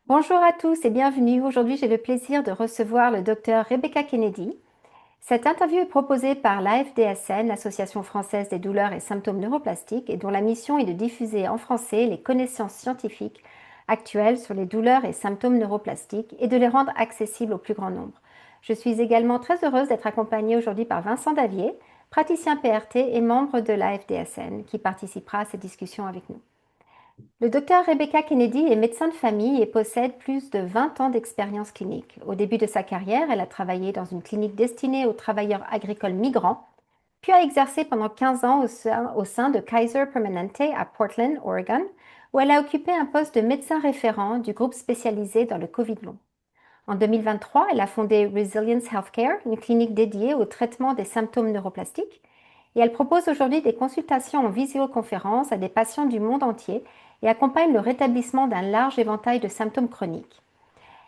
Bonjour à tous et bienvenue. Aujourd'hui, j'ai le plaisir de recevoir le docteur Rebecca Kennedy. Cette interview est proposée par l'AFDSN, l'Association française des douleurs et symptômes neuroplastiques, et dont la mission est de diffuser en français les connaissances scientifiques actuelles sur les douleurs et symptômes neuroplastiques et de les rendre accessibles au plus grand nombre. Je suis également très heureuse d'être accompagnée aujourd'hui par Vincent Daviet, praticien PRT et membre de l'AFDSN, qui participera à cette discussion avec nous. Le docteur Rebecca Kennedy est médecin de famille et possède plus de 20 ans d'expérience clinique. Au début de sa carrière, elle a travaillé dans une clinique destinée aux travailleurs agricoles migrants, puis a exercé pendant 15 ans au sein de Kaiser Permanente à Portland, Oregon, où elle a occupé un poste de médecin référent du groupe spécialisé dans le Covid long. En 2023, elle a fondé Resilience Healthcare, une clinique dédiée au traitement des symptômes neuroplastiques, et elle propose aujourd'hui des consultations en visioconférence à des patients du monde entier et accompagne le rétablissement d'un large éventail de symptômes chroniques.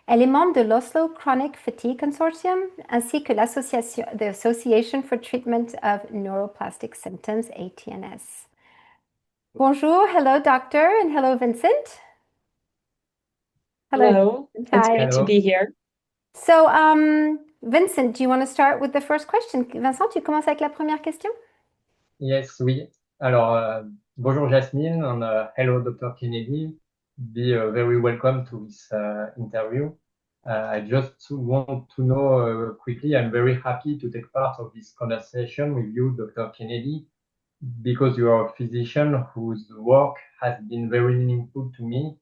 Elle est membre de l'Oslo Chronic Fatigue Consortium ainsi que l'Association the Association for Treatment of Neuroplastic Symptoms, ATNS. Bonjour, hello doctor, and hello Vincent. Hello. Hello, it's Hi. great to Hello. be here. So, Vincent, do you want to start with the first question? Vincent, tu commences avec la première question? Yes, oui. Alors, bonjour Jasmine, and hello Dr. Kennedy. Be very welcome to this interview. I just want to know quickly, I'm very happy to take part of this conversation with you, Dr. Kennedy, because you are a physician whose work has been very meaningful to me,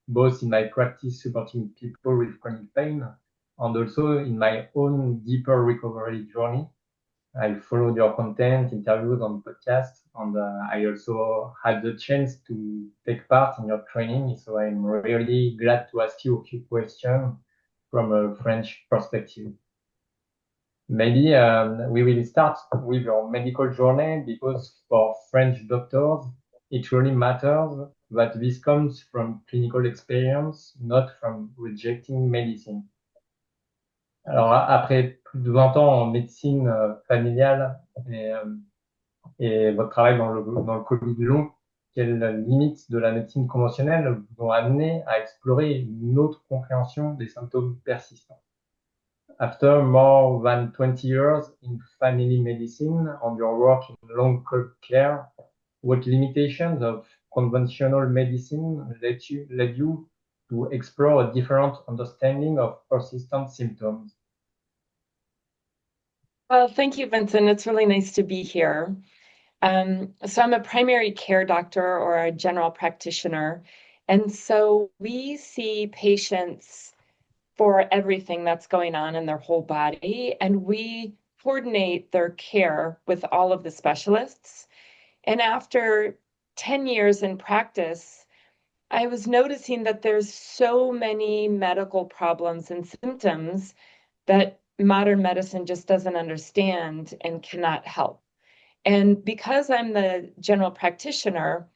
both in my practice supporting people with chronic pain and also in my own deeper recovery journey. I followed your content, interviews on podcasts, and I also had the chance to take part in your training. So I'm really glad to ask you a few questions from a French perspective. Maybe we will start with your medical journey because for French doctors, it really matters that this comes from clinical experience, not from rejecting medicine. Alors, après plus de 20 ans en médecine familiale et votre travail dans le Covid long, quelles limites de la médecine conventionnelle vous ont amené à explorer une autre compréhension des symptômes persistants? After more than 20 years in family medicine and your work in long-term care, what limitations of conventional medicine led you to explore a different understanding of persistent symptoms? Well, thank you, Vincent. It's really nice to be here. So I'm a primary care doctor or a general practitioner. And so we see patients for everything that's going on in their whole body, and we coordinate their care with all of the specialists. And after 10 years in practice, I was noticing that there's so many medical problems and symptoms that modern medicine just doesn't understand and cannot help. And because I'm the general practitioner,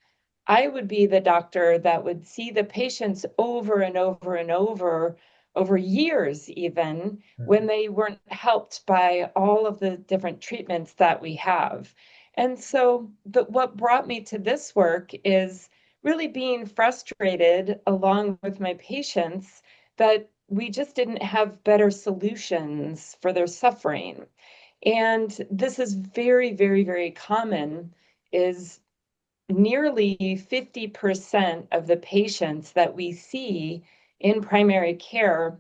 I would be the doctor that would see the patients over and over and over years, even when they weren't helped by all of the different treatments that we have. And so, but what brought me to this work is really being frustrated along with my patients that we just didn't have better solutions for their suffering. And this is very, very, very common, is nearly 50% of the patients that we see in primary care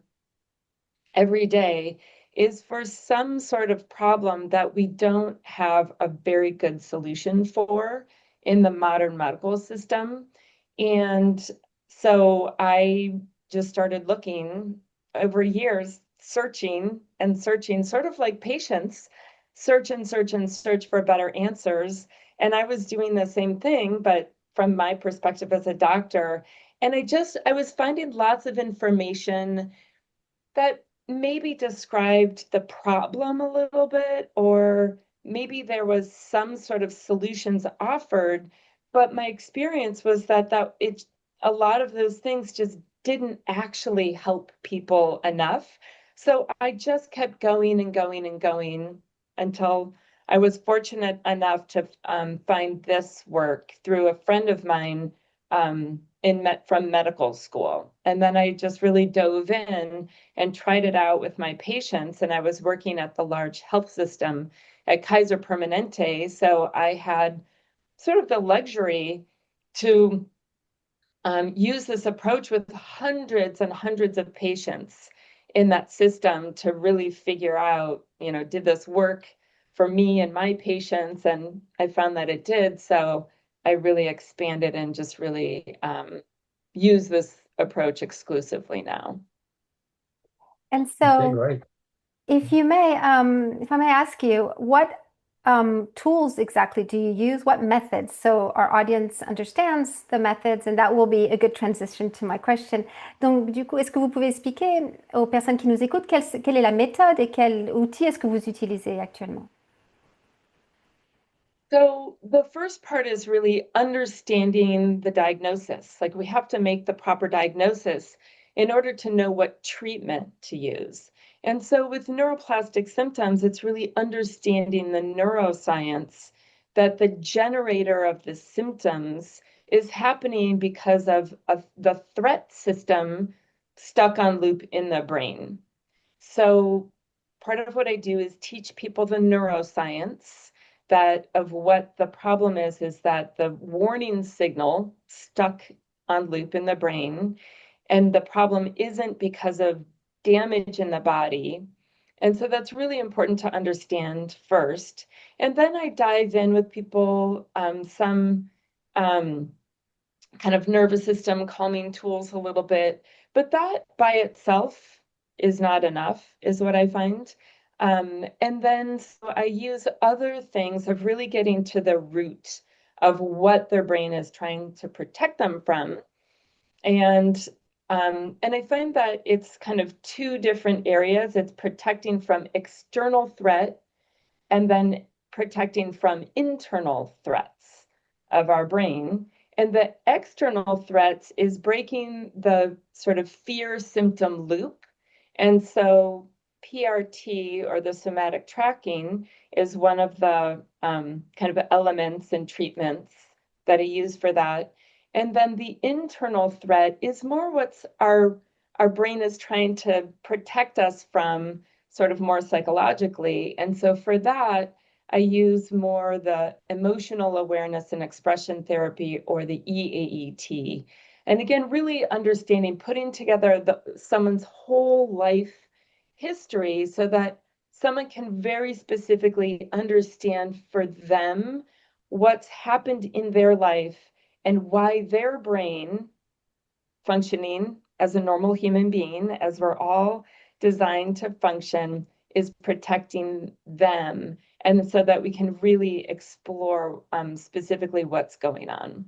every day is for some sort of problem that we don't have a very good solution for in the modern medical system. And so I just started looking over years, searching and searching, sort of like patients, search and search and search for better answers. And I was doing the same thing, but from my perspective as a doctor. And I was finding lots of information that maybe described the problem a little bit, or maybe there was some sort of solutions offered, but my experience was that a lot of those things just didn't actually help people enough. So I just kept going and going and going until I was fortunate enough to find this work through a friend of mine, from medical school. And then I just really dove in and tried it out with my patients. And I was working at the large health system at Kaiser Permanente. So I had sort of the luxury to use this approach with hundreds and hundreds of patients in that system to really figure out, did this work for me and my patients? And I found that it did. So I really expanded and just really use this approach exclusively now. And Okay, so, great. if I may ask you, what tools exactly do you use? What methods? So our audience understands the methods, and that will be a good transition to my question. Donc, du coup, est-ce que vous pouvez expliquer aux personnes qui nous écoutent quelle est la méthode et quel outil est-ce que vous utilisez actuellement? So the first part is really understanding the diagnosis. Like, we have to make the proper diagnosis in order to know what treatment to use. And so with neuroplastic symptoms, it's really understanding the neuroscience that the generator of the symptoms is happening because of the threat system stuck on loop in the brain. So part of what I do is teach people the neuroscience that of what the problem is that the warning signal stuck on loop in the brain, and the problem isn't because of damage in the body. And so that's really important to understand first. And then I dive in with people some kind of nervous system calming tools a little bit, but that by itself is not enough, is what I find. And then so I use other things of really getting to the root of what their brain is trying to protect them from. And I find that it's kind of two different areas. It's protecting from external threat and then protecting from internal threats of our brain. And the external threats is breaking the sort of fear symptom loop. And so PRT, or the somatic tracking, is one of the kind of elements and treatments that I use for that. And then the internal threat is more what's our brain is trying to protect us from, sort of more psychologically. And so for that, I use more the emotional awareness and expression therapy, or the EAET. And again, really understanding, putting together someone's whole life history so that someone can very specifically understand for them what's happened in their life and why their brain, functioning as a normal human being, as we're all designed to function, is protecting them, and so that we can really explore specifically what's going on.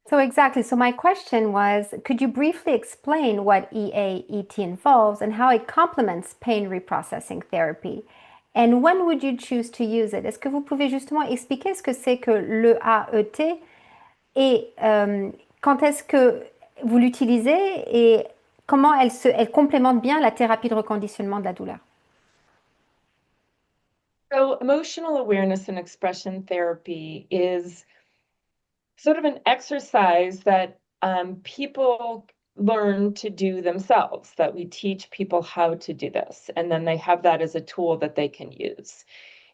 So exactly. So my question was, could you briefly explain what EAET involves and how it complements pain reprocessing therapy? And when would you choose to use it? Est-ce que vous pouvez justement expliquer ce que c'est que l'EAET et quand est-ce que vous l'utilisez et comment elle complémente bien la thérapie de reconditionnement de la douleur? So emotional awareness and expression therapy is sort of an exercise that people learn to do themselves, that we teach people how to do this, and then they have that as a tool that they can use.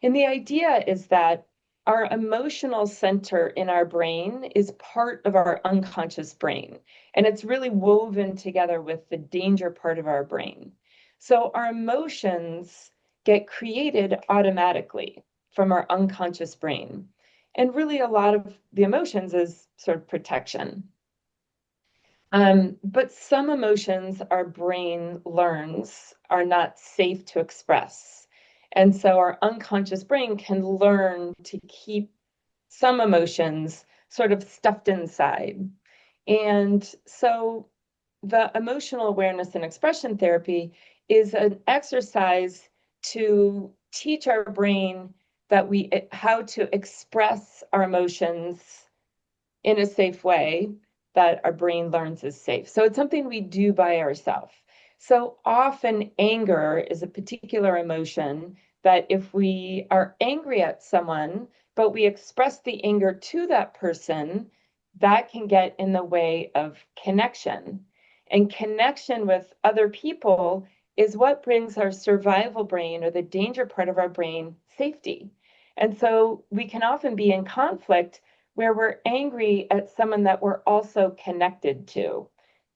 And the idea is that our emotional center in our brain is part of our unconscious brain, and it's really woven together with the danger part of our brain. So our emotions get created automatically from our unconscious brain. And really a lot of the emotions is sort of protection. But some emotions our brain learns are not safe to express. And so our unconscious brain can learn to keep some emotions sort of stuffed inside. And so the emotional awareness and expression therapy is an exercise to teach our brain that how to express our emotions in a safe way that our brain learns is safe. So it's something we do by ourselves. So often anger is a particular emotion that if we are angry at someone, but we express the anger to that person, that can get in the way of connection. And connection with other people is what brings our survival brain, or the danger part of our brain, safety. And so we can often be in conflict where we're angry at someone that we're also connected to,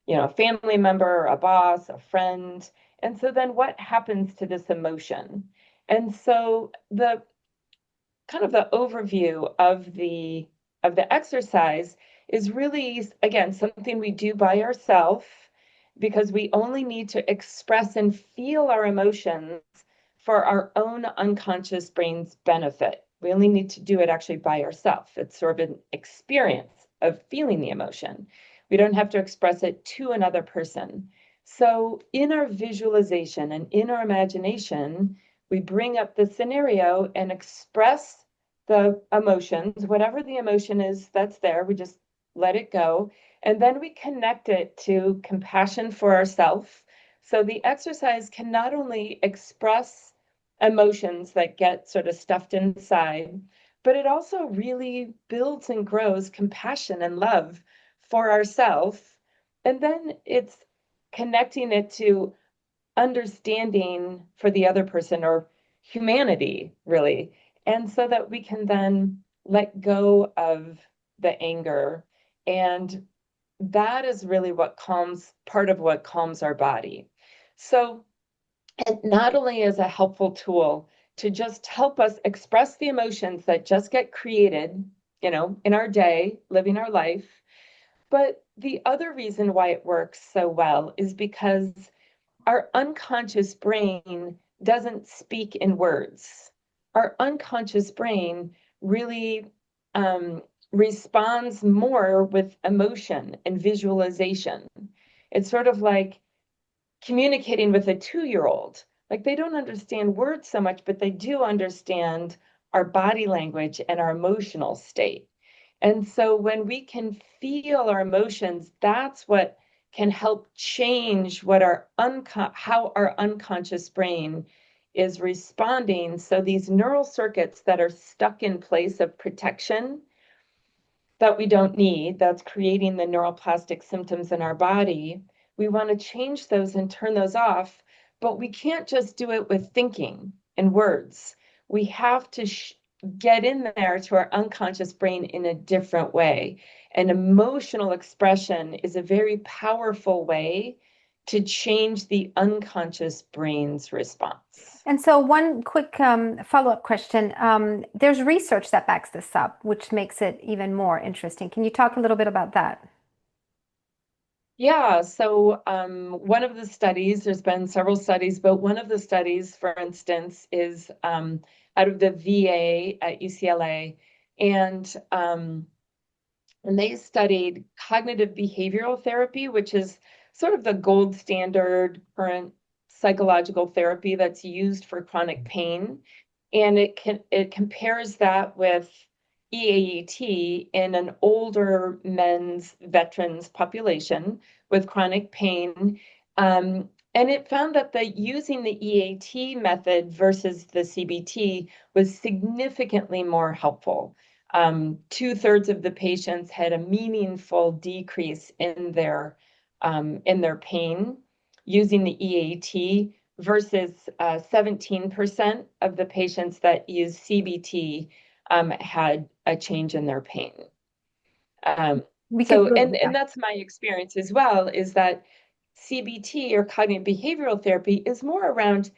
a family member, a boss, a friend. And so then what happens to this emotion? And so the kind of the overview of the exercise is really, again, something we do by ourselves, because we only need to express and feel our emotions for our own unconscious brain's benefit. We only need to do it actually by ourselves. It's sort of an experience of feeling the emotion. We don't have to express it to another person. So in our visualization and in our imagination, we bring up the scenario and express the emotions, whatever the emotion is that's there, we just let it go. And then we connect it to compassion for ourselves. So the exercise can not only express emotions that get sort of stuffed inside, but it also really builds and grows compassion and love for ourselves. And then it's connecting it to understanding for the other person, or humanity, really. And so that we can then let go of the anger. And that is really part of what calms our body. So it not only is a helpful tool to just help us express the emotions that just get created, in our day, living our life, but the other reason why it works so well is because our unconscious brain doesn't speak in words. Our unconscious brain really responds more with emotion and visualization. It's sort of like communicating with a 2-year-old. Like, they don't understand words so much, but they do understand our body language and our emotional state. And so when we can feel our emotions, that's what can help change what how our unconscious brain is responding. So these neural circuits that are stuck in place of protection that we don't need, that's creating the neuroplastic symptoms in our body, we want to change those and turn those off. But we can't just do it with thinking and words. We have to get in there to our unconscious brain in a different way. And emotional expression is a very powerful way to change the unconscious brain's response. And so one quick follow-up question. There's research that backs this up, which makes it even more interesting. Can you talk a little bit about that? Yeah, so one of the studies, there's been several studies, but one of the studies, for instance, is out of the VA at UCLA, and they studied cognitive behavioral therapy, which is sort of the gold standard current psychological therapy that's used for chronic pain. And it compares that with EAET in an older men's veterans population with chronic pain. And it found that using the EAT method versus the CBT was significantly more helpful. 2/3 of the patients had a meaningful decrease in their pain using the EAT versus 17% of the patients that use CBT had a change in their pain. And that's my experience as well, is that CBT, or cognitive behavioral therapy, is more around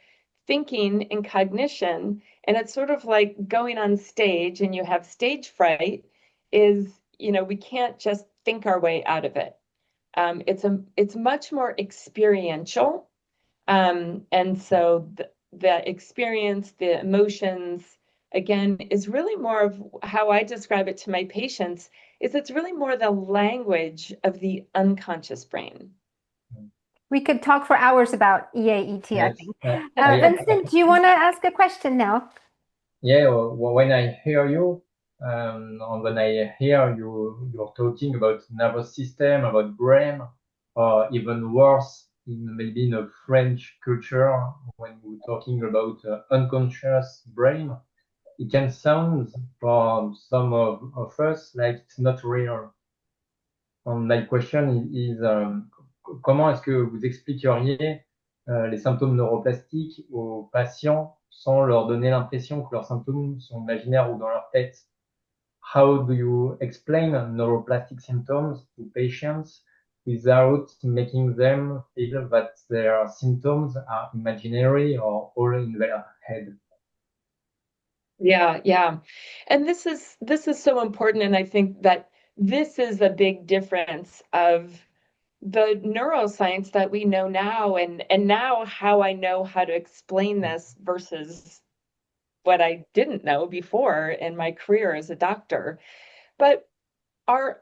thinking and cognition. And it's sort of like going on stage and you have stage fright, we can't just think our way out of it. It's much more experiential. And so the experience, the emotions, again, is really more of how I describe it to my patients, is it's really more the language of the unconscious brain. We could talk for hours about EAET, Yes. I think. Vincent, do you want to ask a question now? Yeah, when I hear you, and when I hear you're talking about nervous system, about brain, or even worse, maybe in a French culture, when we're talking about unconscious brain, it can sound for some of us like it's not real. My question is, comment est-ce que vous expliqueriez les symptômes neuroplastiques aux patients sans leur donner l'impression que leurs symptômes sont imaginaires ou dans leur tête? How do you explain neuroplastic symptoms to patients without making them feel that their symptoms are imaginary or all in their head? Yeah. And this is so important, and I think that this is a big difference of the neuroscience that we know now, and now how I know how to explain this versus what I didn't know before in my career as a doctor. But our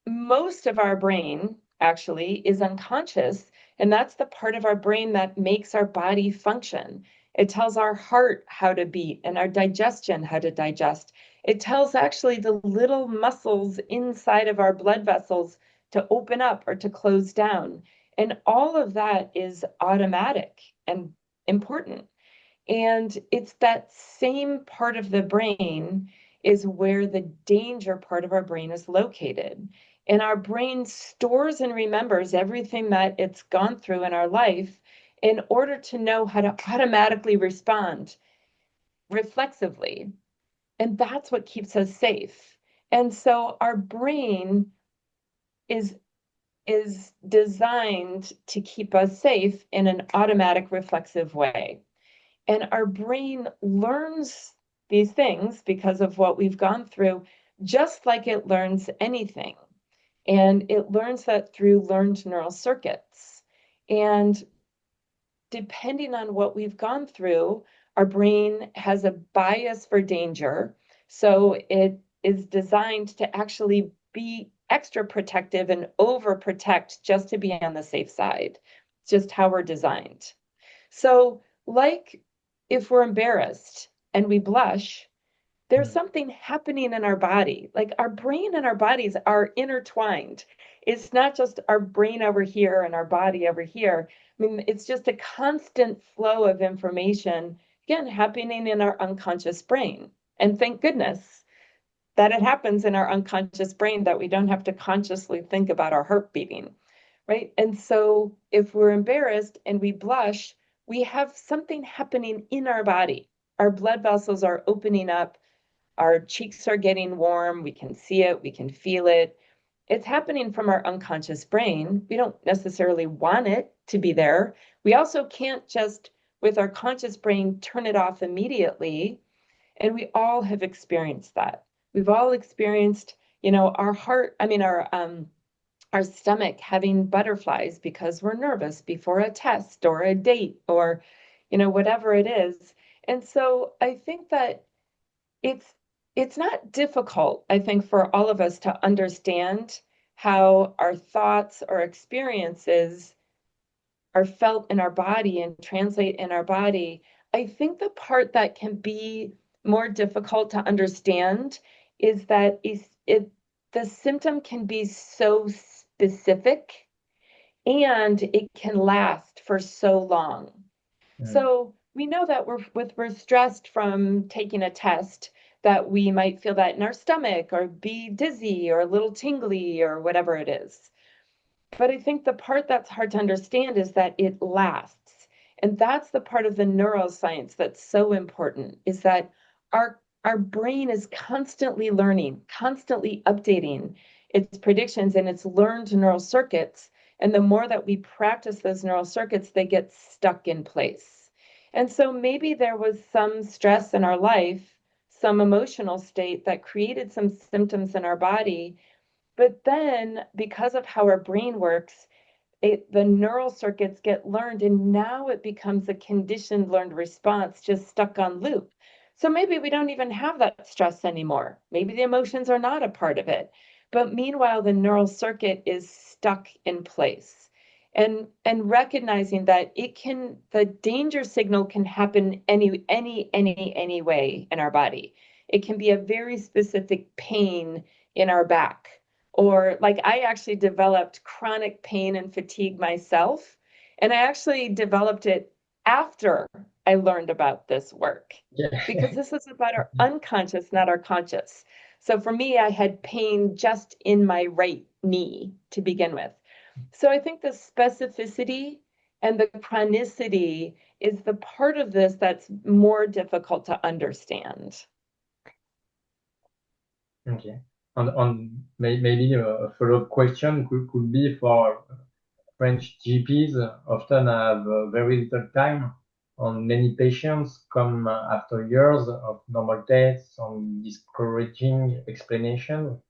most of our brain actually is unconscious, and that's the part of our brain that makes our body function. It tells our heart how to beat and our digestion how to digest. It tells actually the little muscles inside of our blood vessels to open up or to close down. And all of that is automatic and important. And it's that same part of the brain is where the danger part of our brain is located. And our brain stores and remembers everything that it's gone through in our life in order to know how to automatically respond reflexively. And that's what keeps us safe. And so our brain is designed to keep us safe in an automatic reflexive way. And our brain learns these things because of what we've gone through, just like it learns anything. And it learns that through learned neural circuits. And depending on what we've gone through, our brain has a bias for danger. So it is designed to actually be extra protective and overprotect just to be on the safe side. It's just how we're designed. So, like if we're embarrassed and we blush, there's something happening in our body. Like our brain and our bodies are intertwined. It's not just our brain over here and our body over here. I mean, it's just a constant flow of information, again, happening in our unconscious brain. And thank goodness that it happens in our unconscious brain, that we don't have to consciously think about our heart beating, right? And so if we're embarrassed and we blush, we have something happening in our body. Our blood vessels are opening up, our cheeks are getting warm, we can see it, we can feel it. It's happening from our unconscious brain. We don't necessarily want it to be there. We also can't just, with our conscious brain, turn it off immediately. And we all have experienced that. We've all experienced, our heart, our stomach having butterflies because we're nervous before a test or a date or, whatever it is. And so I think that it's not difficult, I think, for all of us to understand how our thoughts or experiences are felt in our body and translate in our body. I think the part that can be more difficult to understand is that the symptom can be so specific and it can last for so long. So we know that we're stressed from taking a test, that we might feel that in our stomach or be dizzy or a little tingly or whatever it is. But I think the part that's hard to understand is that it lasts. And that's the part of the neuroscience that's so important, is that our brain is constantly learning, constantly updating its predictions and its learned neural circuits. And the more that we practice those neural circuits, they get stuck in place. And so maybe there was some stress in our life, some emotional state that created some symptoms in our body. But then, because of how our brain works, the neural circuits get learned, and now it becomes a conditioned learned response, just stuck on loop. So maybe we don't even have that stress anymore. Maybe the emotions are not a part of it. But meanwhile, the neural circuit is stuck in place. And recognizing that the danger signal can happen any way in our body. It can be a very specific pain in our back. Or like I actually developed chronic pain and fatigue myself, and I actually developed it after I learned about this work, Yeah. because this is about our unconscious, not our conscious. So for me, I had pain just in my right knee to begin with. So I think the specificity and the chronicity is the part of this that's more difficult to understand. Okay. Maybe a follow-up question could be for French GPs often have very little time, and many patients come after years of normal tests and discouraging explanation.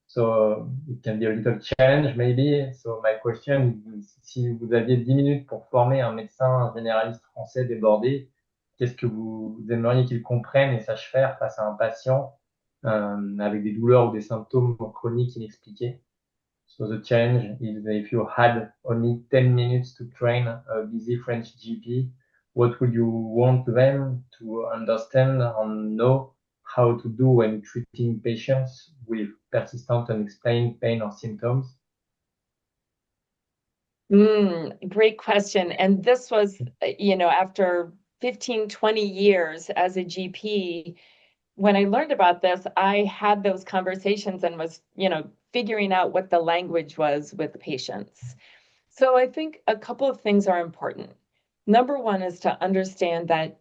So it can be a little challenge maybe. So my question is, si vous aviez 10 minutes pour former un médecin généraliste français débordé, qu'est-ce que vous aimeriez qu'il comprenne et sache faire face à un patient avec des douleurs ou des symptômes chroniques inexpliqués? So the challenge is if you had only 10 minutes to train a busy French GP, what would you want them to understand and know how to do when treating patients with persistent unexplained pain or symptoms? Great question. And this was, after 15, 20 years as a GP, when I learned about this, I had those conversations and was, figuring out what the language was with patients. So I think a couple of things are important. Number one is to understand that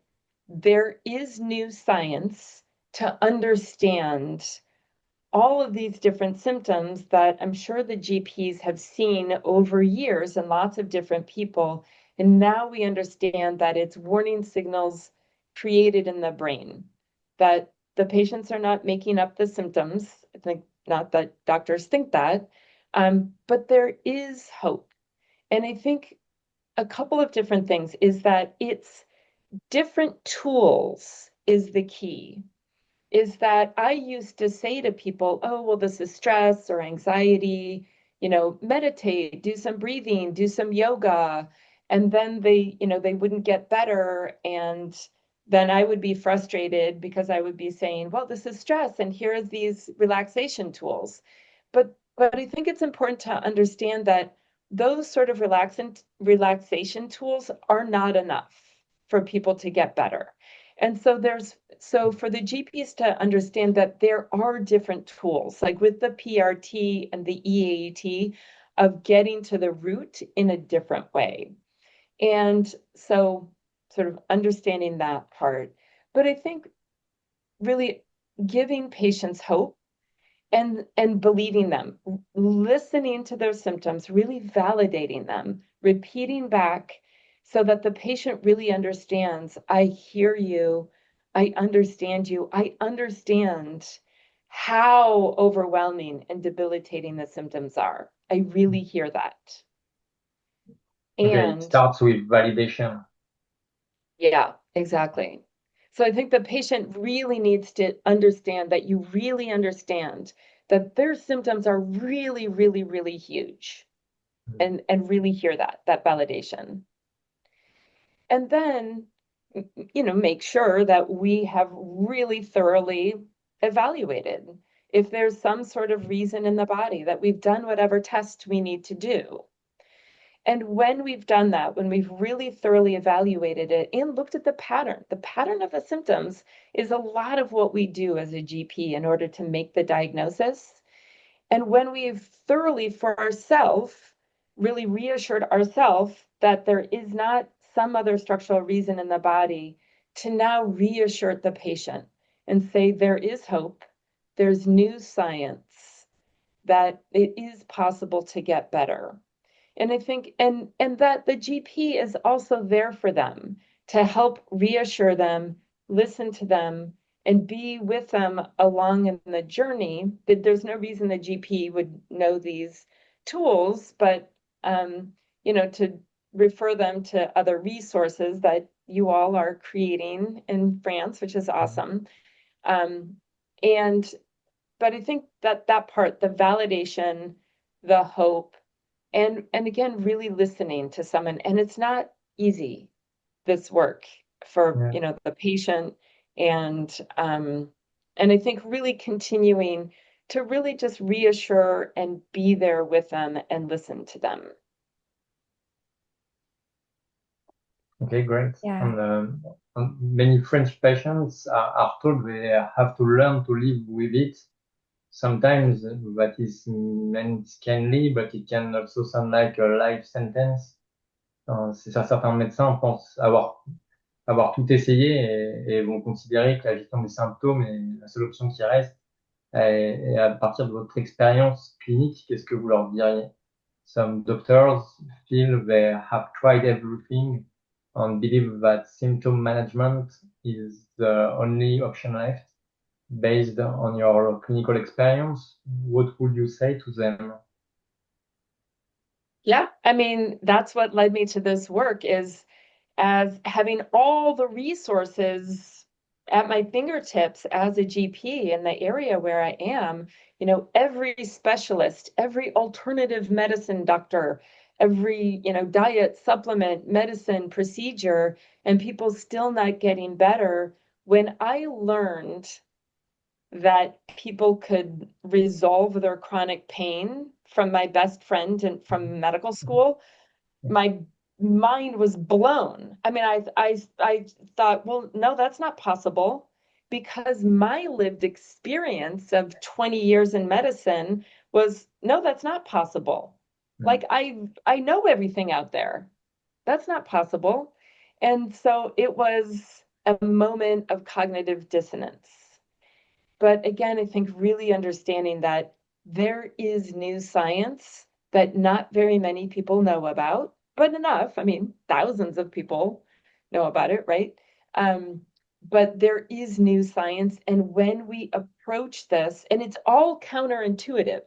there is new science to understand all of these different symptoms that I'm sure the GPs have seen over years in lots of different people. And now we understand that it's warning signals created in the brain, that the patients are not making up the symptoms. I think not that doctors think that, but there is hope. And I think a couple of different things is that it's different tools is the key. Is that I used to say to people, oh, well, this is stress or anxiety, meditate, do some breathing, do some yoga. And then they wouldn't get better. And then I would be frustrated because I would be saying, well, this is stress and here are these relaxation tools. But I think it's important to understand that those sort of relaxation tools are not enough for people to get better. And so for the GPs to understand that there are different tools, like with the PRT and the EAT, of getting to the root in a different way. And so sort of understanding that part. But I think really giving patients hope and believing them, listening to their symptoms, really validating them, repeating back so that the patient really understands, I hear you, I understand you, I understand how overwhelming and debilitating the symptoms are. I really hear that. Okay, it starts with validation. Yeah, exactly. So I think the patient really needs to understand that you really understand that their symptoms are really, really, really huge, and really hear that validation. And then, make sure that we have really thoroughly evaluated if there's some sort of reason in the body, that we've done whatever test we need to do. And when we've done that, when we've really thoroughly evaluated it and looked at the pattern of the symptoms is a lot of what we do as a GP in order to make the diagnosis. And when we've thoroughly for ourselves, really reassured ourselves that there is not some other structural reason in the body, to now reassure the patient and say there is hope, there's new science, that it is possible to get better. And I think, and that the GP is also there for them to help reassure them, listen to them, and be with them along in the journey. That there's no reason the GP would know these tools, but to refer them to other resources that you all are creating in France, which is awesome. But I think that part, the validation, the hope, and again, really listening to someone. And it's not easy, this work for the patient, and I think really continuing to really just reassure and be there with them and listen to them. Okay, great. Yeah. And many French patients are told they have to learn to live with it sometimes that is meant kindly, but it can also sound like a life sentence. C'est ça, certains médecins pensent avoir tout essayé et vont considérer que la gestion des symptômes est la seule option qui reste. Et à partir de votre expérience clinique, qu'est-ce que vous leur diriez? Some doctors feel they have tried everything and believe that symptom management is the only option left. Based on your clinical experience, what would you say to them? Yeah, I mean, that's what led me to this work, is as having all the resources at my fingertips as a GP in the area where I am, every specialist, every alternative medicine doctor, every, diet, supplement, medicine, procedure, and people still not getting better. When I learned that people could resolve their chronic pain from my best friend and from medical school, my mind was blown. I mean, I thought, well, no, that's not possible, because my lived experience of 20 years in medicine was, no, that's not possible. Like I know everything out there. That's not possible. And so it was a moment of cognitive dissonance. But again, I think really understanding that there is new science that not very many people know about, but enough. I mean, thousands of people know about it, right? But there is new science. And when we approach this, and it's all counterintuitive,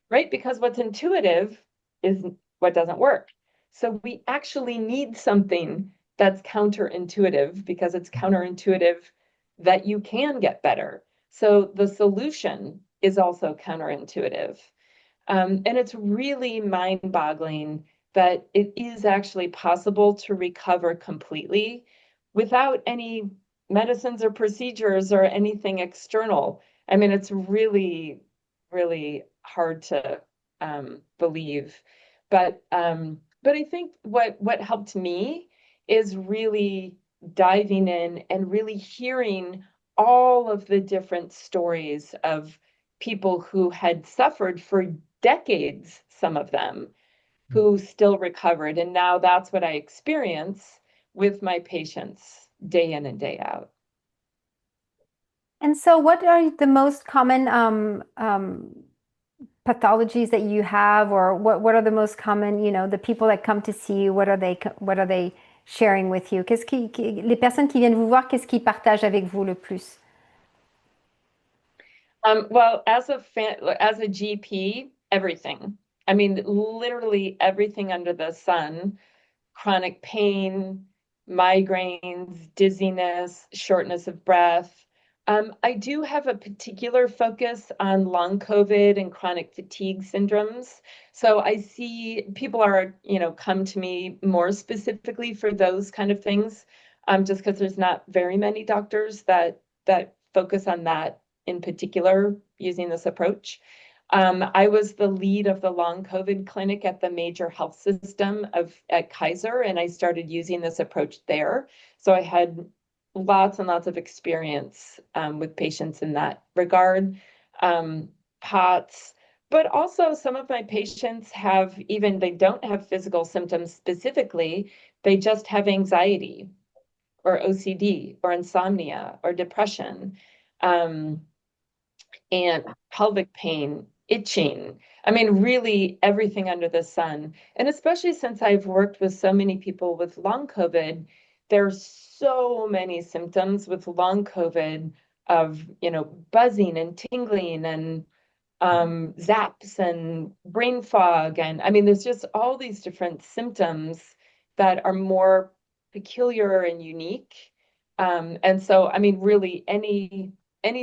right? Because what's intuitive is what doesn't work. So we actually need something that's counterintuitive, because it's counterintuitive that you can get better. So the solution is also counterintuitive. And it's really mind-boggling that it is actually possible to recover completely without any medicines or procedures or anything external. I mean, it's really, really hard to believe. But I think what helped me is really diving in and really hearing all of the different stories of people who had suffered for decades, some of them, who still recovered. And now that's what I experience with my patients day in and day out. And so what are the most common pathologies that you have, or what are the most common, the people that come to see you, what are they sharing with you? Les personnes qui viennent vous voir, qu'est-ce qu'ils partagent avec vous le plus? Well, as a GP, everything. I mean, literally everything under the sun: chronic pain, migraines, dizziness, shortness of breath. I do have a particular focus on long COVID and chronic fatigue syndromes. So I see people come to me more specifically for those kind of things, just because there's not very many doctors that focus on that in particular using this approach. I was the lead of the long COVID clinic at the major health system at Kaiser, and I started using this approach there. So I had lots and lots of experience with patients in that regard. POTS, but also some of my patients they don't have physical symptoms specifically, they just have anxiety or OCD or insomnia or depression. And pelvic pain, itching. I mean, really everything under the sun. And especially since I've worked with so many people with long COVID, there's so many symptoms with long COVID of, buzzing and tingling and zaps and brain fog. And I mean, there's just all these different symptoms that are more peculiar and unique. And so, I mean, really any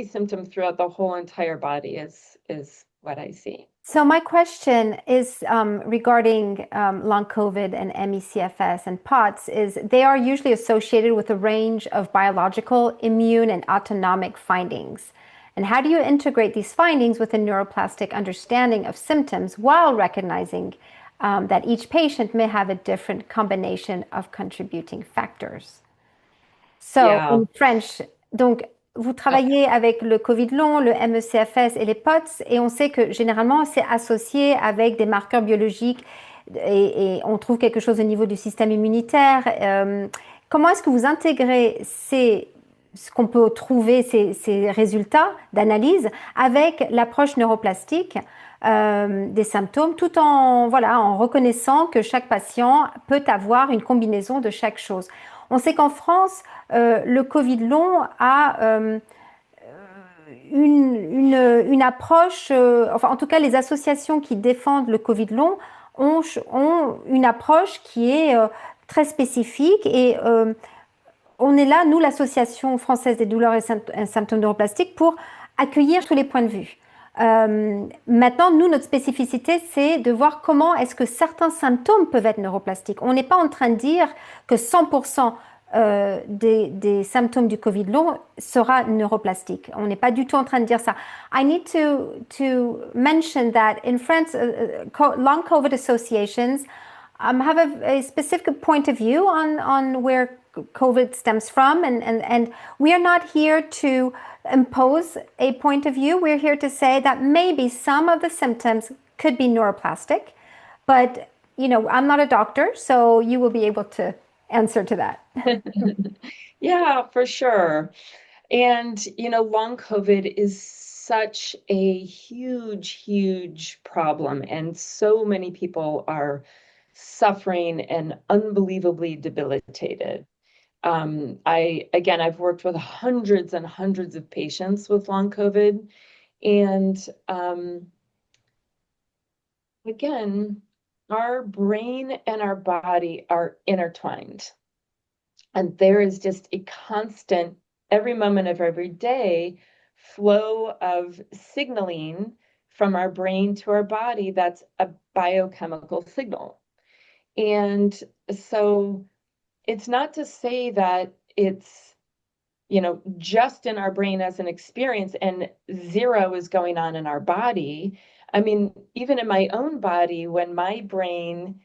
symptom throughout the whole entire body is what I see. So my question is regarding long COVID and ME/CFS and POTS is they are usually associated with a range of biological, immune, and autonomic findings. And how do you integrate these findings with a neuroplastic understanding of symptoms while recognizing that each patient may have a different combination of contributing factors? So in French, donc vous travaillez avec le Covid long, le ME/CFS et les POTS, et on sait que généralement c'est associé avec des marqueurs biologiques et on trouve quelque chose au niveau du système immunitaire. Comment est-ce que vous intégrez ce qu'on peut trouver, ces résultats d'analyse avec l'approche neuroplastique des symptômes, tout en reconnaissant que chaque patient peut avoir une combinaison de chaque chose. On sait qu'en France, le Covid long a une approche, enfin en tout cas les associations qui défendent le Covid long ont une approche qui est très spécifique et on est là, nous, l'Association française des douleurs et symptômes neuroplastiques, pour accueillir tous les points de vue. Maintenant, nous, notre spécificité, c'est de voir comment est-ce que certains symptômes peuvent être neuroplastiques. On n'est pas en train de dire que 100% des symptômes du Covid long sera neuroplastique. On n'est pas du tout en train de dire ça. I need to mention that in France, long COVID associations have a specific point of view on where COVID stems from, and we are not here to impose a point of view. We're here to say that maybe some of the symptoms could be neuroplastic, but I'm not a doctor, so you will be able to answer to that. Yeah, for sure. And, long COVID is such a huge problem, and so many people are suffering and unbelievably debilitated. I've worked with hundreds and hundreds of patients with long COVID, and again, our brain and our body are intertwined. And there is just a constant, every moment of every day, flow of signaling from our brain to our body that's a biochemical signal. And so it's not to say that it's, just in our brain as an experience and zero is going on in our body. I mean, even in my own body, when my brain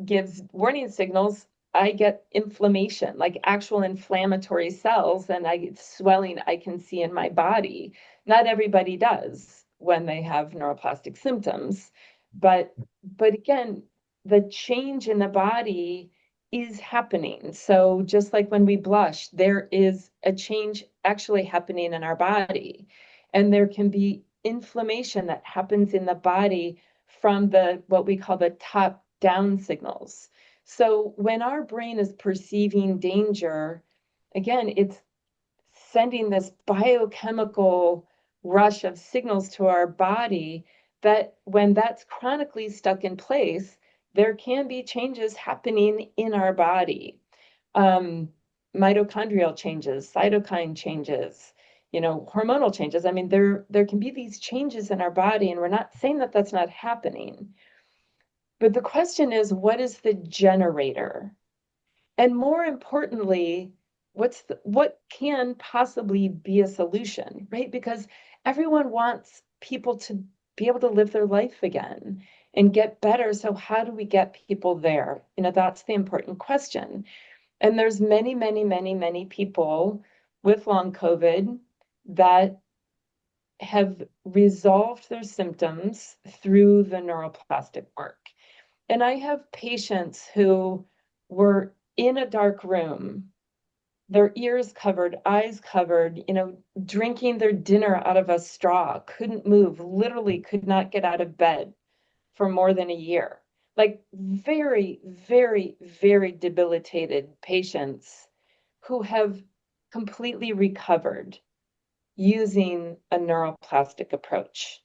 gives warning signals, I get inflammation, like actual inflammatory cells, and I get swelling I can see in my body. Not everybody does when they have neuroplastic symptoms, but again, the change in the body is happening. So just like when we blush, there is a change actually happening in our body, and there can be inflammation that happens in the body from what we call the top down signals. So when our brain is perceiving danger, again, it's sending this biochemical rush of signals to our body that when that's chronically stuck in place, there can be changes happening in our body. Mitochondrial changes, cytokine changes, hormonal changes. I mean, there can be these changes in our body, and we're not saying that that's not happening. But the question is, what is the generator? And more importantly, what can possibly be a solution, right? Because everyone wants people to be able to live their life again and get better. So how do we get people there? That's the important question. And there's many people with long COVID that have resolved their symptoms through the neuroplastic work. And I have patients who were in a dark room, their ears covered, eyes covered, drinking their dinner out of a straw, couldn't move, literally could not get out of bed for more than a year. Like very debilitated patients who have completely recovered using a neuroplastic approach.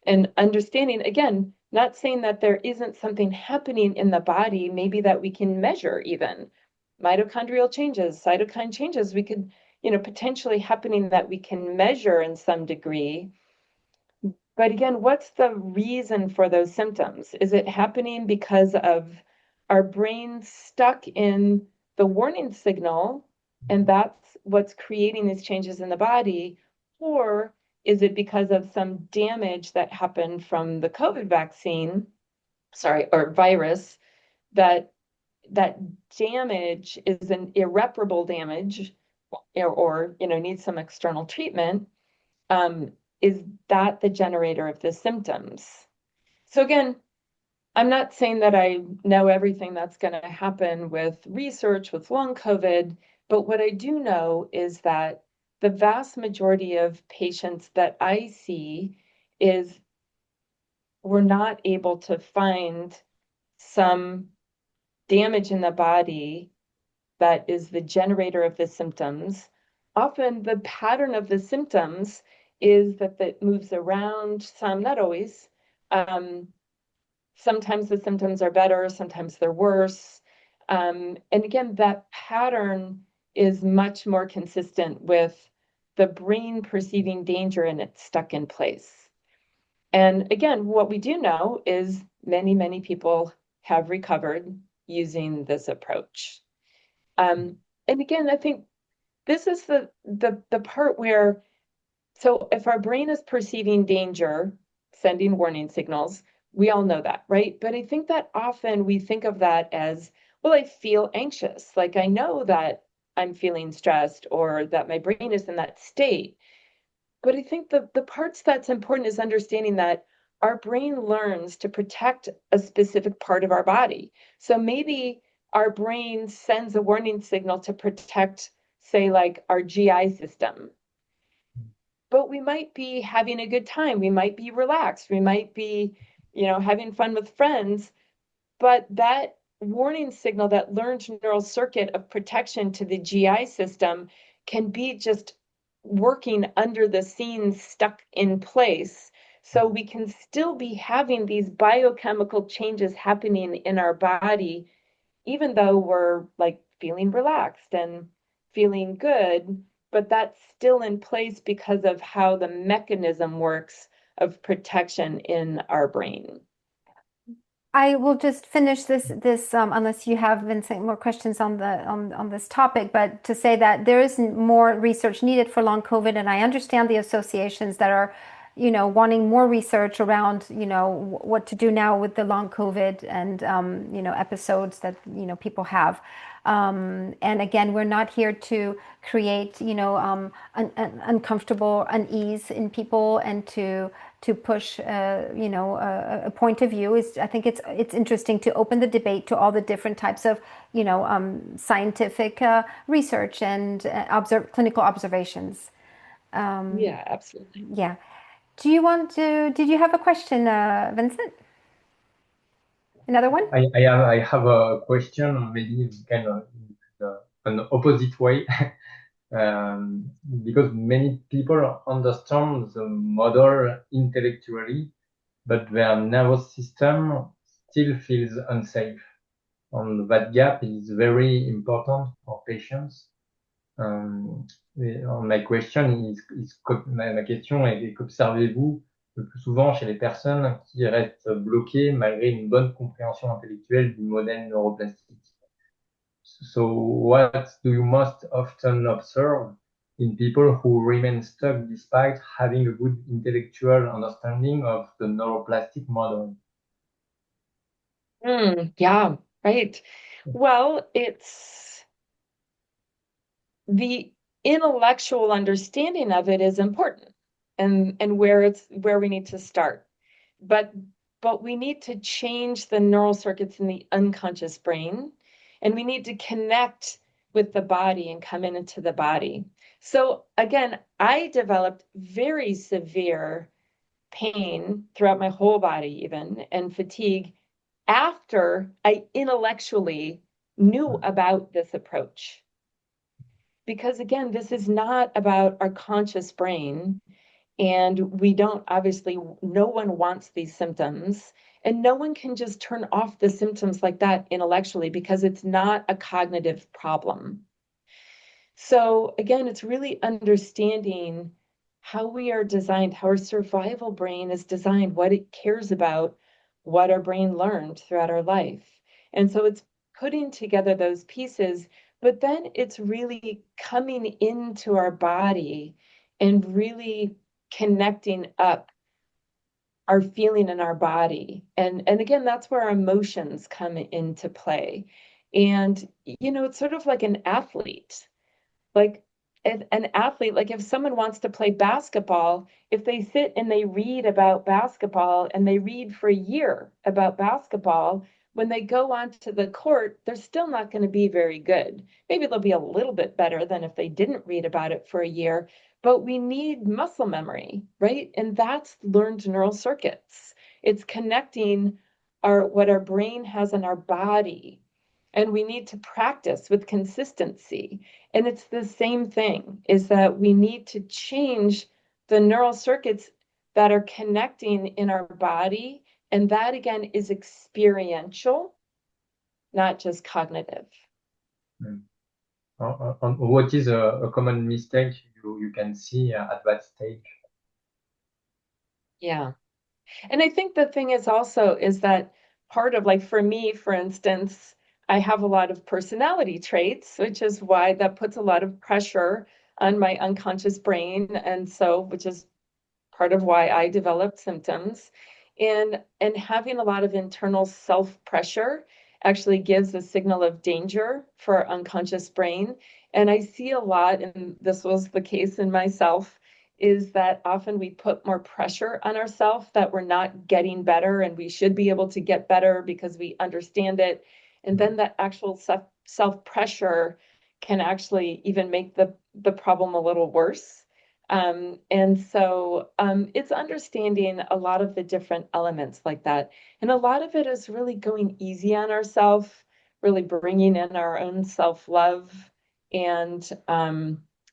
And understanding, again, not saying that there isn't something happening in the body, maybe that we can measure even. Mitochondrial changes, cytokine changes, we could, potentially happening that we can measure in some degree. But again, what's the reason for those symptoms? Is it happening because of our brain stuck in the warning signal, and that's what's creating these changes in the body? Or is it because of some damage that happened from the COVID vaccine, or virus, that damage is an irreparable damage or needs some external treatment, is that the generator of the symptoms? So again, I'm not saying that I know everything that's going to happen with research with long COVID, but what I do know is that the vast majority of patients that I see is we're not able to find some damage in the body that is the generator of the symptoms. Often the pattern of the symptoms is that it moves around, some, not always. Sometimes the symptoms are better, sometimes they're worse. And again, that pattern is much more consistent with the brain perceiving danger and it's stuck in place. And again, what we do know is many, many people have recovered using this approach. And again, I think this is the part where, so if our brain is perceiving danger, sending warning signals, we all know that, right? But I think that often we think of that as, well, I feel anxious. Like I know that I'm feeling stressed or that my brain is in that state. But I think the parts that's important is understanding that our brain learns to protect a specific part of our body. So maybe our brain sends a warning signal to protect, say, like our GI system. But we might be having a good time. We might be relaxed. We might be, having fun with friends. But that warning signal, that learned neural circuit of protection to the GI system can be just working under the scenes, stuck in place. So we can still be having these biochemical changes happening in our body, even though we're like feeling relaxed and feeling good, but that's still in place because of how the mechanism works of protection in our brain. I will just finish this unless you have, Vincent, more questions on this topic, but to say that there is more research needed for long COVID, and I understand the associations that are, wanting more research around, what to do now with the long COVID and, episodes that, people have. And again, we're not here to create, an uncomfortable unease in people and to push, a point of view. I think it's interesting to open the debate to all the different types of, scientific research and clinical observations. Yeah, absolutely. Yeah. Did you have a question, Vincent? Another one? I have a question, maybe kind of an opposite way, because many people understand the model intellectually, but their nervous system still feels unsafe. And that gap is very important for patients. Ma question ma question est qu'observez-vous le plus souvent chez les personnes qui restent bloquées malgré une bonne compréhension intellectuelle du modèle neuroplastique? So what do you most often observe in people who remain stuck despite having a good intellectual understanding of the neuroplastic model? Yeah, right. Well, it's the intellectual understanding of it is important and where we need to start. But we need to change the neural circuits in the unconscious brain, and we need to connect with the body and come into the body. So again, I developed very severe pain throughout my whole body, even, and fatigue after I intellectually knew about this approach. Because again, this is not about our conscious brain. And we don't, obviously, no one wants these symptoms. And no one can just turn off the symptoms like that intellectually because it's not a cognitive problem. So again, it's really understanding how we are designed, how our survival brain is designed, what it cares about, what our brain learned throughout our life. And so it's putting together those pieces, but then it's really coming into our body and really connecting up our feeling in our body. And again, that's where our emotions come into play. And, it's sort of like an athlete. Like an athlete, like if someone wants to play basketball, if they sit and they read about basketball and they read for a year about basketball, when they go onto the court, they're still not going to be very good. Maybe they'll be a little bit better than if they didn't read about it for a year, but we need muscle memory, right? And that's learned neural circuits. It's connecting what our brain has in our body. And we need to practice with consistency. And it's the same thing, is that we need to change the neural circuits that are connecting in our body. And that, again, is experiential, not just cognitive. What is a common mistake you can see at that stage? Yeah. And I think the thing is also is that part of, like, for me, for instance, I have a lot of personality traits, which is why that puts a lot of pressure on my unconscious brain. And so, which is part of why I developed symptoms. And having a lot of internal self-pressure actually gives a signal of danger for our unconscious brain. And I see a lot, and this was the case in myself, is that often we put more pressure on ourselves that we're not getting better and we should be able to get better because we understand it. And then that actual self-pressure can actually even make the problem a little worse. And so it's understanding a lot of the different elements like that. And a lot of it is really going easy on ourselves, really bringing in our own self-love, and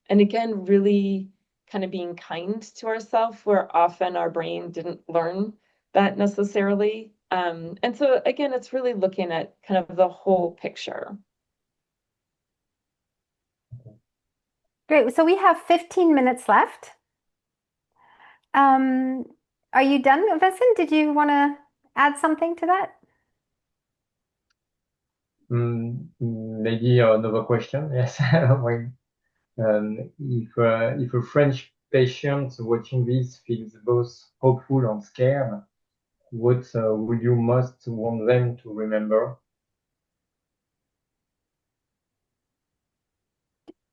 again, really kind of being kind to ourselves, where often our brain didn't learn that necessarily. And so again, it's really looking at kind of the whole picture. Great. So we have 15 minutes left. Are you done, Vincent? Did you want to add something to that? Maybe another question. Yes. If a French patient watching this feels both hopeful and scared, what would you most want them to remember?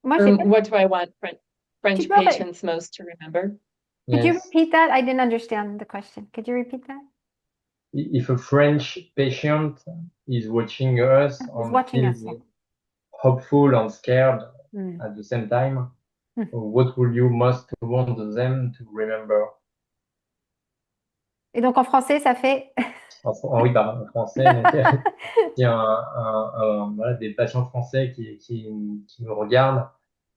What do I want French Could patients most to remember? you Yes. repeat that? I didn't understand the question. Could you repeat that? If a French patient is watching us and watching us, feels yeah. hopeful and scared Mm. at the same time, what would you most want them to remember? Et donc en français, ça fait Oui, en français. Donc, il y a voilà, des patients français qui nous regardent,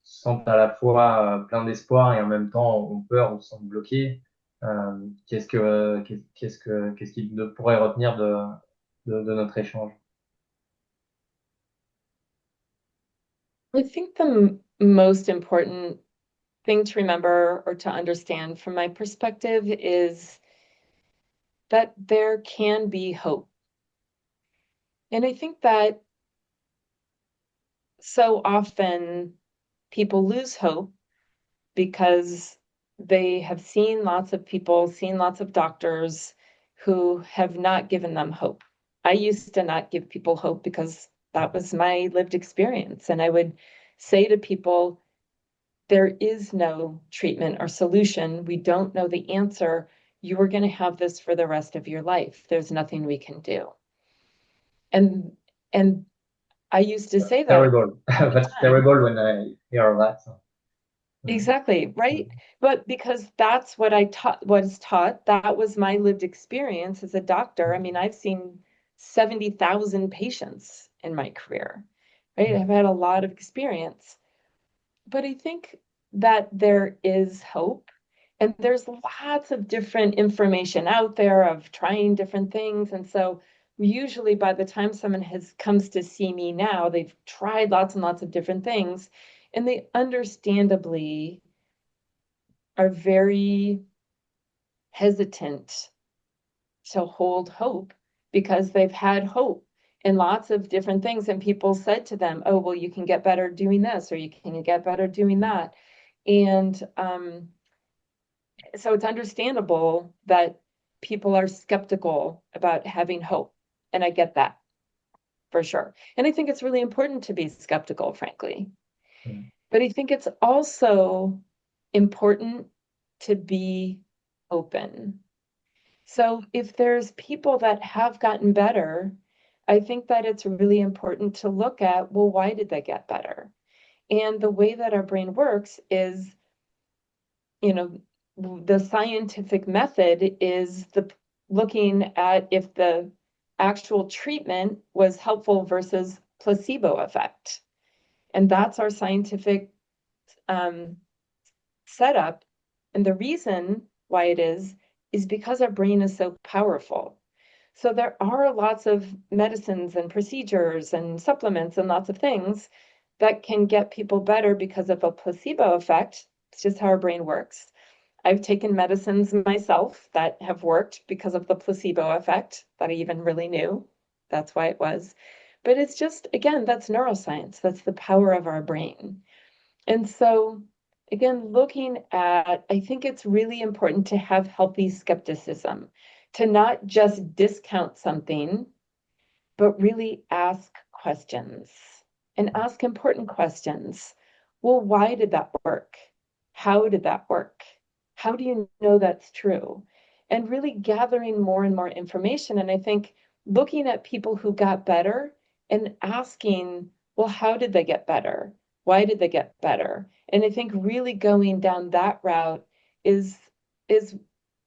qui sentent à la fois plein d'espoir et en même temps ont peur ou se sentent bloqués. Qu'est-ce qu'ils pourraient retenir de notre échange? I think the most important thing to remember or to understand from my perspective is that there can be hope. And I think that so often people lose hope because they have seen lots of people, seen lots of doctors who have not given them hope. I used to not give people hope because that was my lived experience. And I would say to people, there is no treatment or solution. We don't know the answer. You are going to have this for the rest of your life. There's nothing we can do. And I used to say that. Terrible. That's terrible when I hear that. Exactly, right? But because that's what I was taught, that was my lived experience as a doctor. I mean, I've seen 70,000 patients in my career, right? I've had a lot of experience. But I think that there is hope, and there's lots of different information out there of trying different things. And so usually by the time someone comes to see me now, they've tried lots and lots of different things, and they understandably are very hesitant to hold hope because they've had hope in lots of different things. And people said to them, oh, well, you can get better doing this, or you can get better doing that. And so it's understandable that people are skeptical about having hope. And I get that for sure. And I think it's really important to be skeptical, frankly. But I think it's also important to be open. So if there's people that have gotten better, I think that it's really important to look at, well, why did they get better? And the way that our brain works is, you know, the scientific method is the looking at if the actual treatment was helpful versus placebo effect. And that's our scientific setup. And the reason why it is because our brain is so powerful. So there are lots of medicines and procedures and supplements and lots of things that can get people better because of a placebo effect. It's just how our brain works. I've taken medicines myself that have worked because of the placebo effect that I even really knew. That's why it was. But it's just, again, that's neuroscience. That's the power of our brain. And so, again, looking at, I think it's really important to have healthy skepticism, to not just discount something, but really ask questions and ask important questions. Well, why did that work? How did that work? How do you know that's true? And really gathering more and more information. And I think looking at people who got better and asking, well, how did they get better? Why did they get better? And I think really going down that route is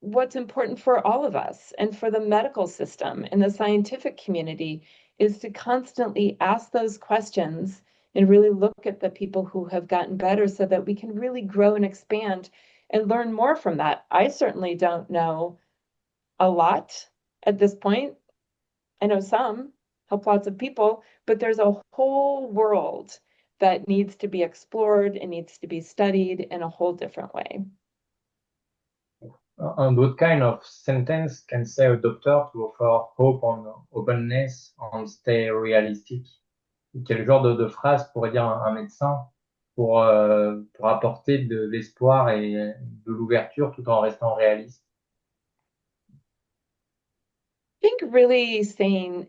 what's important for all of us and for the medical system and the scientific community, is to constantly ask those questions and really look at the people who have gotten better so that we can really grow and expand and learn more from that. I certainly don't know a lot at this point. I know some, help lots of people, but there's a whole world that needs to be explored and needs to be studied in a whole different way. And what kind of sentence can say a doctor to offer hope and openness and stay realistic? Quel genre de phrase pourrait dire un médecin pour apporter de l'espoir et de l'ouverture tout en restant réaliste? I think really saying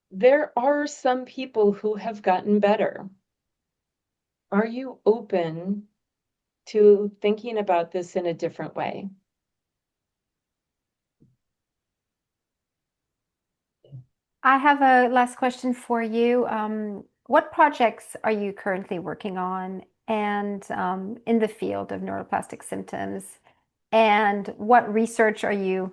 there are some people who have gotten better. Are you open to thinking about this in a different way? I have a last question for you. What projects are you currently working on and in the field of neuroplastic symptoms? And what research are you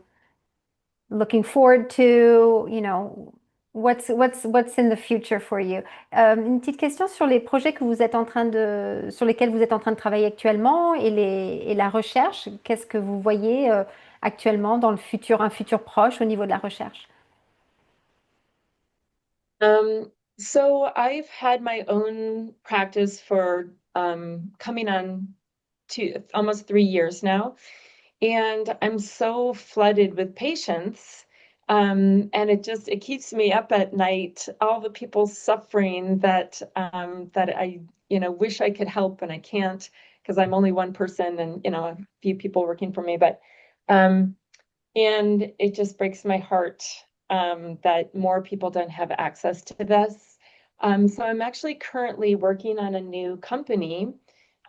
looking forward to? You know, what's in the future for you? Une petite question sur les projets que vous êtes en train sur lesquels vous êtes en train de travailler actuellement et la recherche. Qu'est-ce que vous voyez actuellement dans le futur, un futur proche au niveau de la recherche? So I've had my own practice for coming on to almost 3 years now, and I'm so flooded with patients, and it keeps me up at night. All the people suffering that I wish I could help and I can't because I'm only one person and a few people working for me, but and it just breaks my heart that more people don't have access to this. So I'm actually currently working on a new company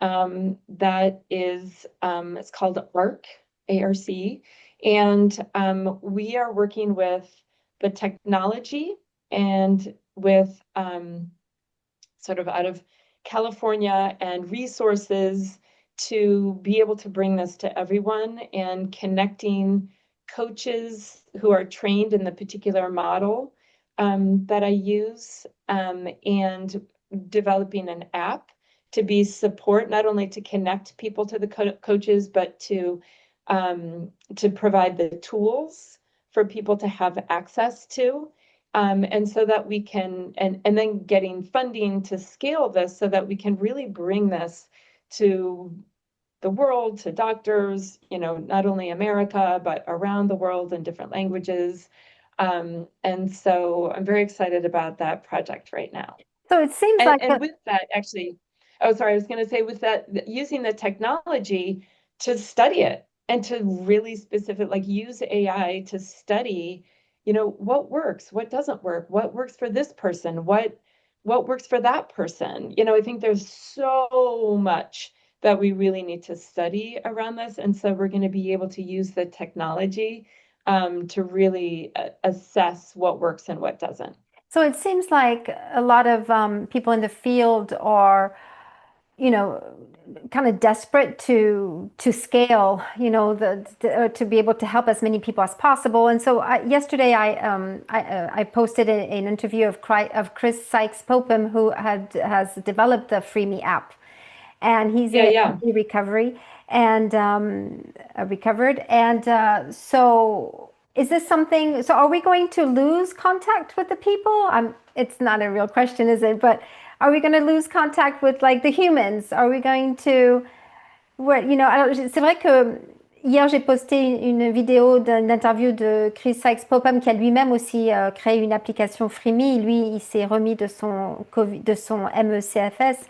that is, it's called ARC, A-R-C, and we are working with the technology and with sort of out of California and resources to be able to bring this to everyone and connecting coaches who are trained in the particular model that I use and developing an app to be support, not only to connect people to the coaches, but to provide the tools for people to have access to. And so that we can, and then getting funding to scale this so that we can really bring this to the world, to doctors, not only America, but around the world in different languages. And so I'm very excited about that project right now. So it seems like and with that, actually, oh, sorry, I was going to say with that, using the technology to study it and to really specific, like use AI to study, what works, what doesn't work, what works for this person, what what works for that person. I think there's so much that we really need to study around this. And so we're going to be able to use the technology to really assess what works and what doesn't. So it seems like a lot of people in the field are, kind of desperate to scale, to be able to help as many people as possible. And so yesterday I posted an interview of Chris Sykes-Popham, who has developed the FreeMe app, and he's in recovery and recovered. And so is this something? So are we going to lose contact with the people? It's not a real question, is it? But are we going to lose contact with like the humans? Are we going to, alors c'est vrai que hier j'ai posté une vidéo d'une interview de Chris Sykes-Popham qui a lui-même aussi créé une application FreeMe. Lui, il s'est remis de son MECFS.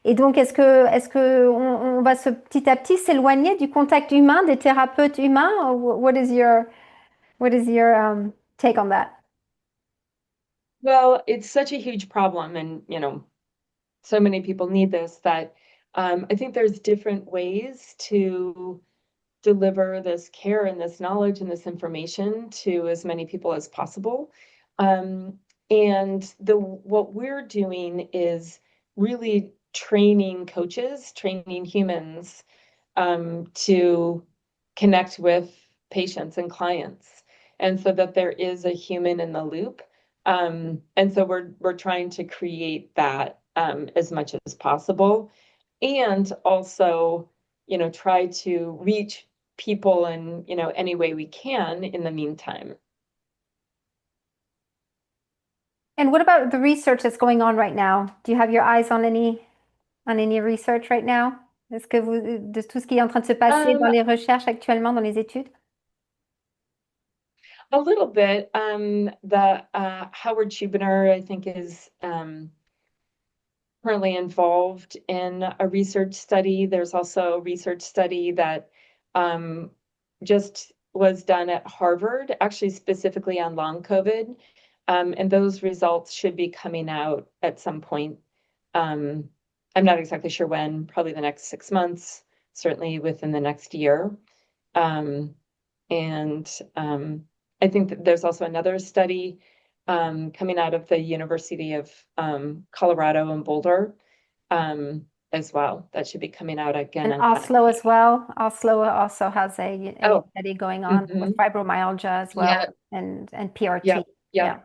Et donc, est-ce que on va petit à petit s'éloigner du contact humain, des thérapeutes humains? What is your take on that? Well, it's such a huge problem, and so many people need this that I think there's different ways to deliver this care and this knowledge and this information to as many people as possible. And what we're doing is really training coaches, training humans to connect with patients and clients, and so that there is a human in the loop. And so we're trying to create that as much as possible, and also, try to reach people in, any way we can in the meantime. And what about the research that's going on right now? Do you have your eyes on any research right now? Est-ce que de tout ce qui est en train de se passer dans les recherches actuellement, dans les études? A little bit. The Howard Schubiner, I think, is currently involved in a research study. There's also a research study that just was done at Harvard, actually specifically on long COVID. And those results should be coming out at some point. I'm not exactly sure when, probably the next 6 months, certainly within the next year. And I think that there's also another study coming out of the University of Colorado in Boulder as well. That should be coming out again. And Oslo as well. Oslo also has a study going on with fibromyalgia as well, and PRT. Yeah.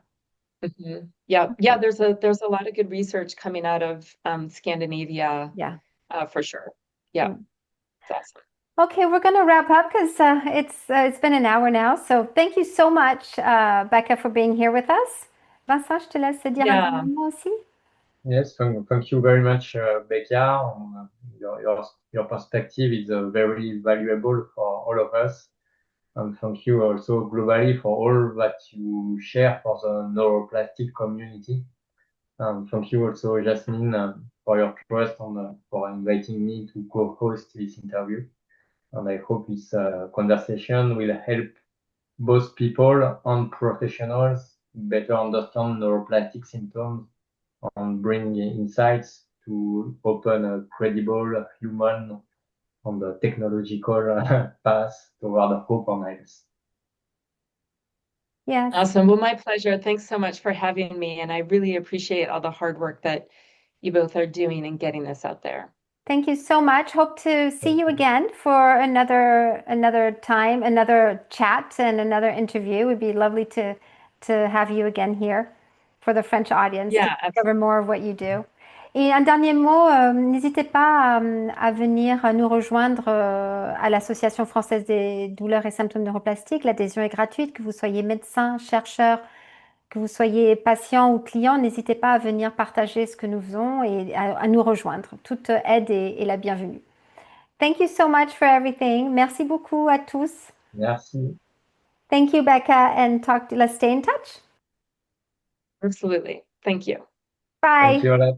There's a lot of good research coming out of Scandinavia. For sure. Yeah. It's awesome. Okay, we're going to wrap up because it's been an hour now. So thank you so much, Becca, for being here with us. Vincent, je te laisse dire un dernier mot aussi. Yes, thank you very much, Becca. Your perspective is very valuable for all of us. And thank you also globally for all that you share for the neuroplastic community. Thank you also, Jasmine, for your trust and for inviting me to co-host this interview. And I hope this conversation will help both people and professionals better understand neuroplastic symptoms and bring insights to open a credible human on the technological path toward hope and health. Yes. Awesome. Well, my pleasure. Thanks so much for having me. And I really appreciate all the hard work that you both are doing in getting this out there. Thank you so much. Hope to see you again for another time, another chat and another interview. It would be lovely to have you again here for the French audience to cover more of what you do. Et un dernier mot, n'hésitez pas à venir nous rejoindre à l'Association française des douleurs et symptômes neuroplastiques. L'adhésion est gratuite, que vous soyez médecin, chercheur, que vous soyez patient ou client, n'hésitez pas à venir partager ce que nous faisons et à nous rejoindre. Toute aide est la bienvenue. Thank you so much for everything. Merci beaucoup à tous. Merci. Thank you, Becca, and let's stay in touch. Absolutely. Thank you. Bye. Thank you, Ola.